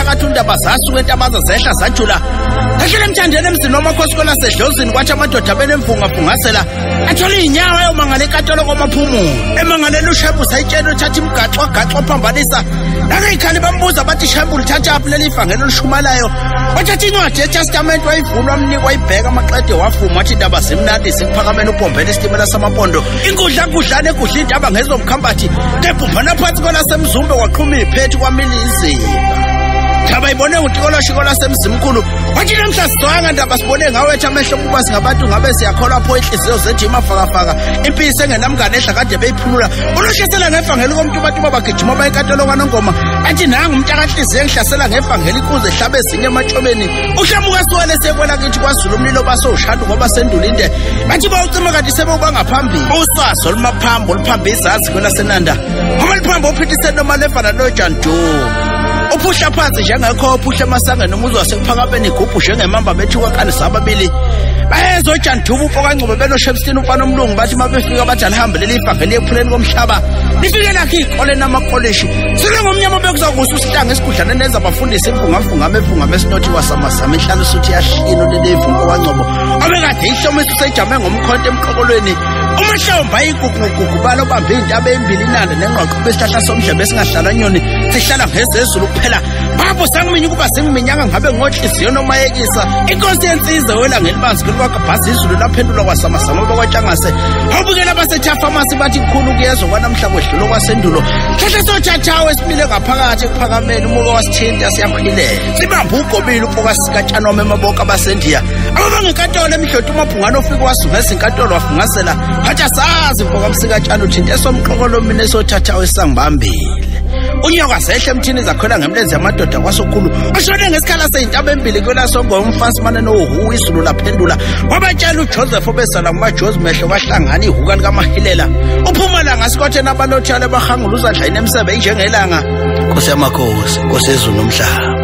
phakathi undaba zasuka entabaza zehla zajula. Ehlele emthandeni emzini wamakhosikona sedlozini kwathi amadoda benemvungavungasela. Athola inyawo yomangale enkantolo kwamaphumulo. Emangalela uShambu sayitshela uthatha imgaxo ophambanisa. Nakeyikhali bambuza bathi Shambu lithatha aphi leli ivangeli olishumalayo. Wathatha incwadi yeTestament wayivula wamnika wayibheka amaqede wafuma wathi indaba zimnandi sekuphakamela uBhombela isitimela samapondo. Inkudlane egudla indaba ngezomkhambathi. Kebhumbana phansi kwalasemzumbe waqhuma iphethi kwamila izimba. Thaba ibone uTikoloshiko lasemzimkhulu. Wathi namhla sizwanga ndaba sibone ngawe ethi amehlo kuba singabantu ngabe siyakholwa pho inhliziyo zethu imafakafaka. Impisi engenamngane ehla kade beyiphulula. Ulohlasela ngevangeli komuntu bathi babagijima bayinkantolo kaNongoma. Athi nanga umntakanhliziyo engihlasela ngevangeli kuze hlabe ezinye ematshobeni. Uhlamuka siwele sekwela kithi kwaZulu umlilo basowushanda ngoba sendulinde. Bathi bawucima kanti sebeuba ngaphambili. Usaso lumaphambo luphambe izazi kwelasenanda. Ngoba liphambo uphithise noma lefana noJandu. Uphusha phansi njengekho uphusha emasangeni umuzwa sekuphakameni igubhu njengemamba bethuka kanisa ababili. Bayezo Jandubu uPokangcobo benoShepstone umfana omlungu bathi mabefika bathi alihambe leli ivangeli ephuleni komhlaba. Lifike lakhe ikole namakoleshi. Sile ngomnyama bekuzakusa usihlanga esigudlane nenza abafundisi imvungame esinothi wasamasama enhlalo suthi yashino leli ivunko kaNgcobo. Obekade ihlomisa usejame ngomkhonto emqokolweni. Umahlomba igugu balo bambe intaba embili inande nengqoqo besihlahla somdlebe esingahlala nyoni sihlala ngezezulu kuphela. Babo sangiminya ukuba sengiminyanga ngabe ngodliziyo nomayekisa. Inkosi yensiza wela ngelibanzi kwakabhazi izulu laphendula kwasamasama bakwatshangase. Awubukela baseThafamasi bathi kukhulu kuyezwa kwanamhla kwedlulo kwasendulo. Hlahla sothathawe esibile ngaphakathi ekuphakameni umuka wasithinta siyaphilela. Sibambe ugobile uPokasikatshanoma emaboka abasendiya. Abangenkantolo emhlothe umaphungane ofika wasungeza inkantolo wafungasela. Hathi asazi uPokamsikatshana uthinte somqokolo mina esothathawe sangibambile. Unyoka zehle emthini zakhwela ngemlenze yamadoda kwasokhulu. Ushone ngesikhala seyintaba embili kwelasongo umfasmane noHuhu izulu laphendula. Wabatshela uJoseph obesala kumaJozi mehlo kwahlangana ihuka likaMahilela. Uphumela ngasikothe nabalothiyale bahangula uzandla inemsebe injengelanga. Nkosi yamakhosi, Nkosi yezulu nomhlaba.